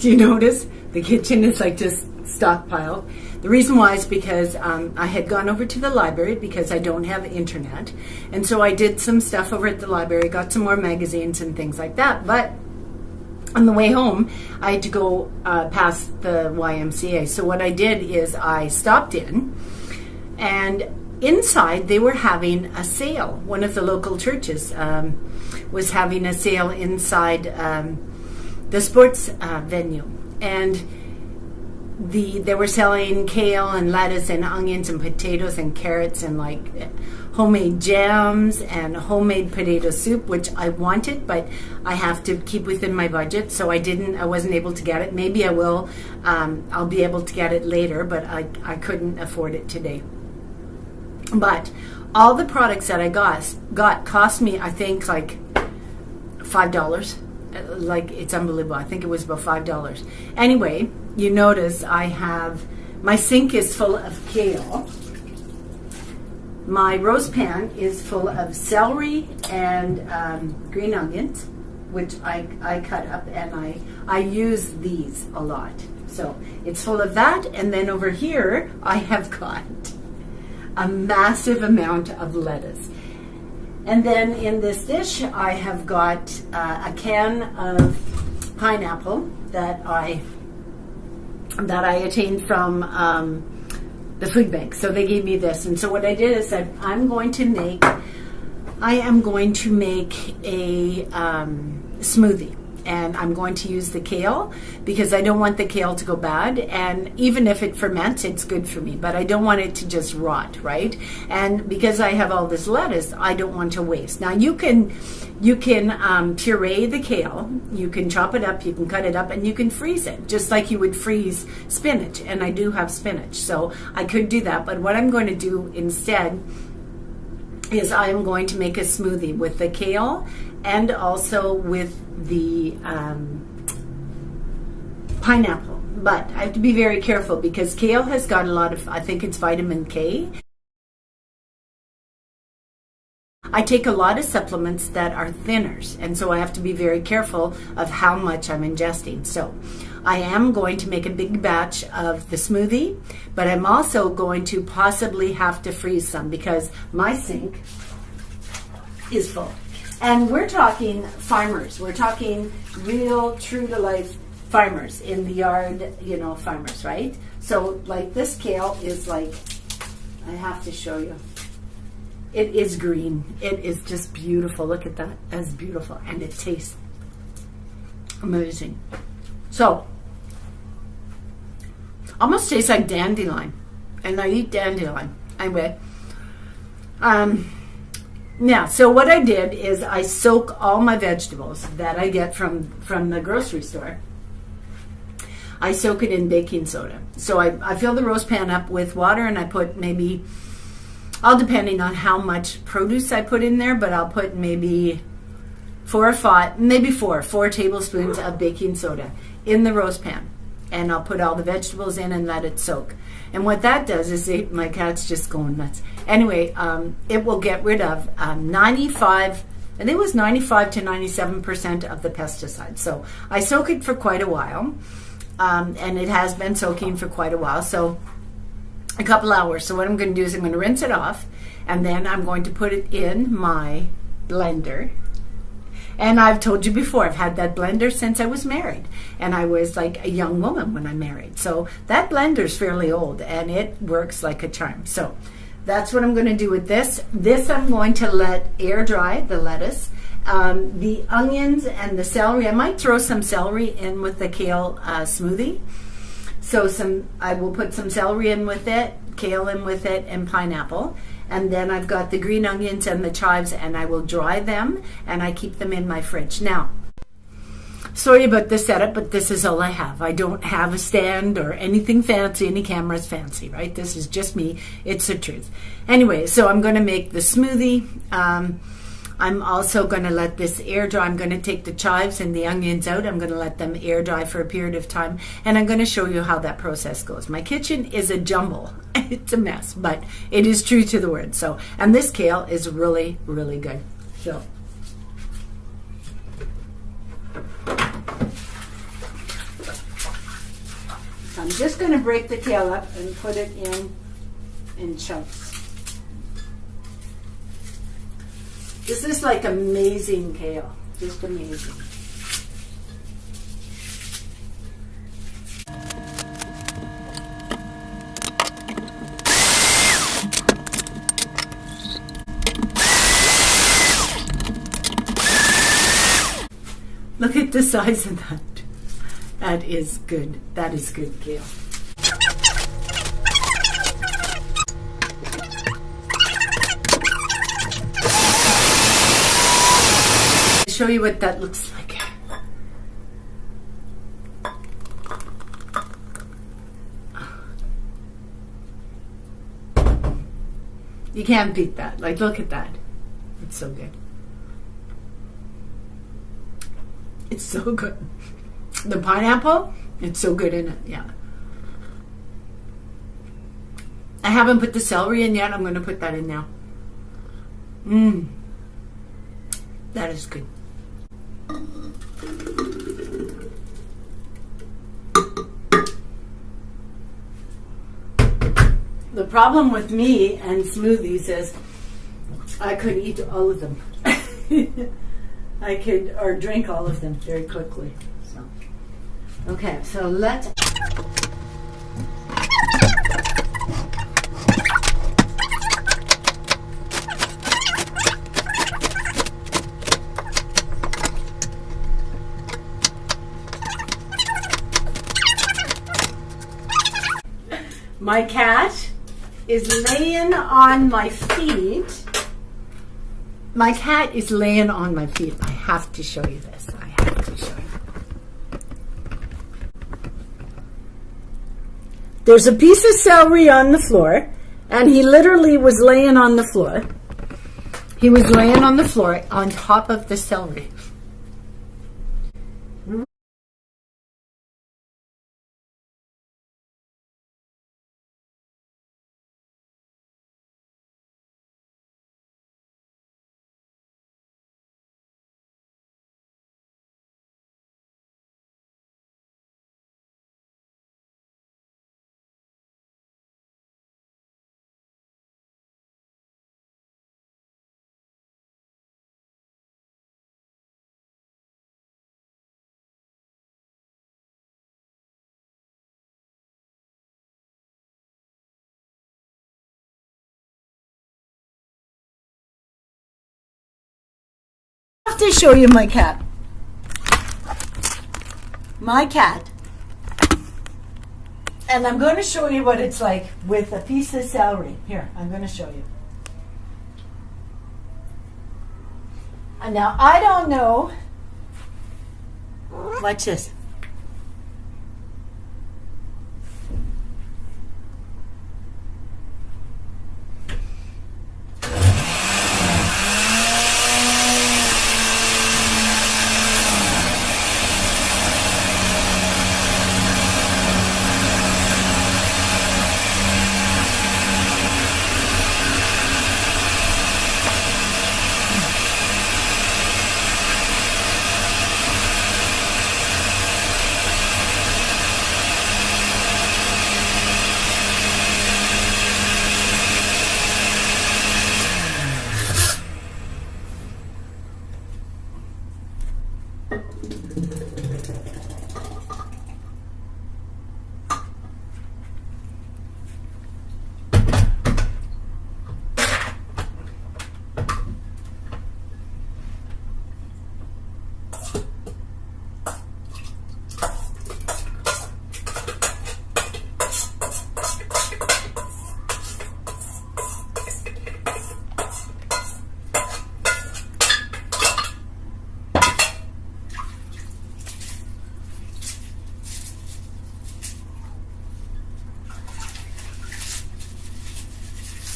Do you notice? The kitchen is like just stockpiled. The reason why is because I had gone over to the library because I don't have internet. And so I did some stuff over at the library, got some more magazines and things like that. But on the way home, I had to go past the YMCA. So what I did is I stopped in, and inside they were having a sale. One of the local churches was having a sale inside the sports venue. And they were selling kale and lettuce and onions and potatoes and carrots and like homemade jams and homemade potato soup, which I wanted, but I have to keep within my budget, so I wasn't able to get it. Maybe I will. I'll be able to get it later, but I couldn't afford it today. But all the products that I got cost me, I think, like $5. Like, it's unbelievable. I think it was about $5. Anyway, you notice I have, my sink is full of kale. My roast pan is full of celery and green onions, which I cut up, and I use these a lot. So it's full of that. And then over here, I have got a massive amount of lettuce. And then in this dish, I have got a can of pineapple that I attained from the food bank. So they gave me this, and so what I did is I am going to make a smoothie. And I'm going to use the kale because I don't want the kale to go bad. And even if it ferments, it's good for me. But I don't want it to just rot, right? And because I have all this lettuce, I don't want to waste. Now you can puree the kale. You can chop it up. You can cut it up, and you can freeze it just like you would freeze spinach. And I do have spinach, so I could do that. But what I'm going to do instead is I am going to make a smoothie with the kale and also with the pineapple. But I have to be very careful because kale has got a lot of, I think it's vitamin K. I take a lot of supplements that are thinners, and so I have to be very careful of how much I'm ingesting. So I am going to make a big batch of the smoothie, but I'm also going to possibly have to freeze some because my sink is full. And we're talking farmers. We're talking real, true-to-life farmers in the yard, farmers, right? So, like, this kale is like, I have to show you. It is green. It is just beautiful. Look at that. That's beautiful. And it tastes amazing. So, almost tastes like dandelion. And I eat dandelion. Anyway, yeah, so what I did is I soak all my vegetables that I get from the grocery store. I soak it in baking soda. So I fill the roast pan up with water, and I put maybe, all depending on how much produce I put in there, but I'll put maybe 4 tablespoons of baking soda in the roast pan. And I'll put all the vegetables in and let it soak. And what that does is, my cat's just going nuts. Anyway, it will get rid of 95 to 97% of the pesticides. So I soak it for quite a while, and it has been soaking for quite a while, so a couple hours. So what I'm going to do is I'm going to rinse it off, and then I'm going to put it in my blender. And I've told you before, I've had that blender since I was married. And I was like a young woman when I married. So that blender's fairly old, and it works like a charm. So that's what I'm going to do with this. This I'm going to let air dry, the lettuce. The onions and the celery, I might throw some celery in with the kale smoothie. So I will put some celery in with it, kale in with it, and pineapple. And then I've got the green onions and the chives, and I will dry them, and I keep them in my fridge. Now, sorry about the setup, but this is all I have. I don't have a stand or anything fancy, any cameras fancy, right? This is just me. It's the truth. Anyway, so I'm going to make the smoothie. I'm also going to let this air dry. I'm going to take the chives and the onions out. I'm going to let them air dry for a period of time, and I'm going to show you how that process goes. My kitchen is a jumble. It's a mess, but it is true to the word. So, and this kale is really, really good. So, So I'm just going to break the kale up and put it in chunks. This is like amazing kale, just amazing. Look at the size of that. That is good. That is good kale. Show you what that looks like. You can't beat that. Like, look at that. It's so good. It's so good. The pineapple, it's so good in it, yeah. I haven't put the celery in yet. I'm going to put that in now. That is good. The problem with me and smoothies is I could eat all of them. I could, or drink all of them very quickly. So, okay, so let's. My cat is laying on my feet. My cat is laying on my feet. I have to show you this. I have to show you. There's a piece of celery on the floor, and he literally was laying on the floor. He was laying on the floor on top of the celery. I have to show you my cat. My cat. And I'm going to show you what it's like with a piece of celery. Here, I'm going to show you. And now, I don't know. Watch this.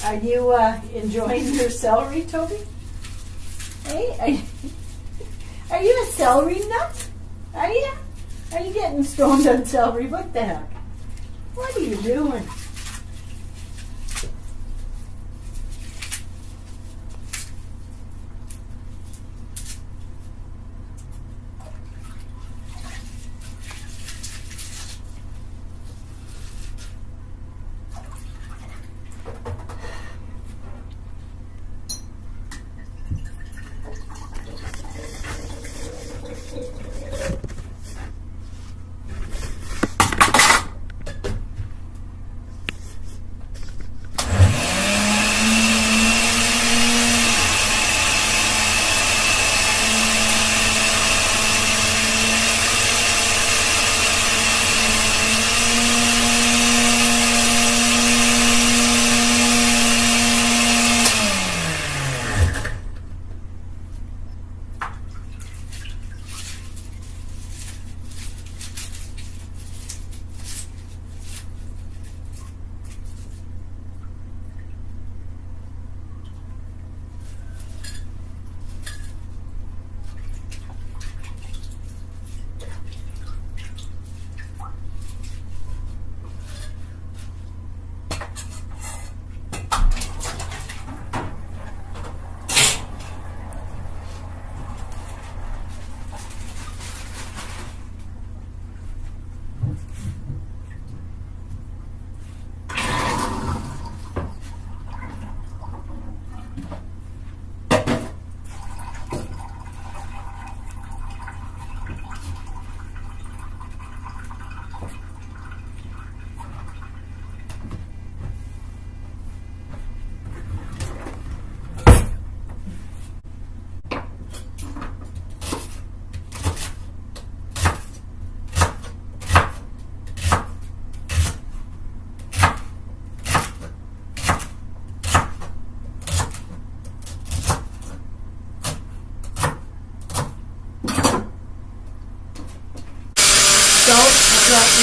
Are you enjoying your celery, Toby? Hey, are you a celery nut? Are you? Are you getting stoned on celery? What the heck? What are you doing?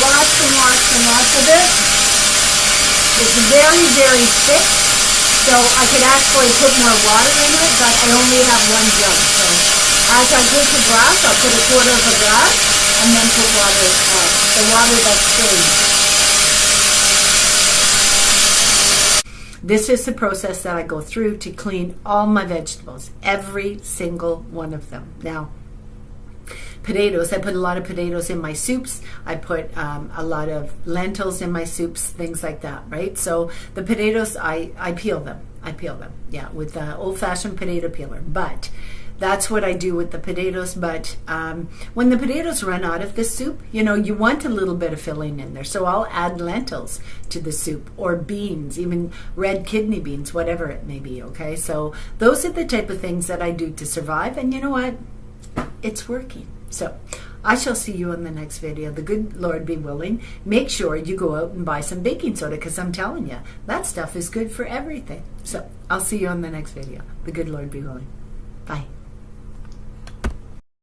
lots and lots and lots of it. It's very, very thick, so I could actually put more water in it, but I only have 1 jug. So as I take a glass, I'll put 1/4 of a glass and then put water, the water that's saved. This is the process that I go through to clean all my vegetables, every single one of them. Now, potatoes, I put a lot of potatoes in my soups. I put a lot of lentils in my soups, things like that, right? So the potatoes, I peel them. Yeah, with the old-fashioned potato peeler. But that's what I do with the potatoes. But when the potatoes run out of the soup, you know, you want a little bit of filling in there. So I'll add lentils to the soup, or beans, even red kidney beans, whatever it may be, okay? So those are the type of things that I do to survive. And you know what? It's working. So I shall see you in the next video. The good Lord be willing. Make sure you go out and buy some baking soda, because I'm telling you, that stuff is good for everything. So I'll see you on the next video. The good Lord be willing. Bye.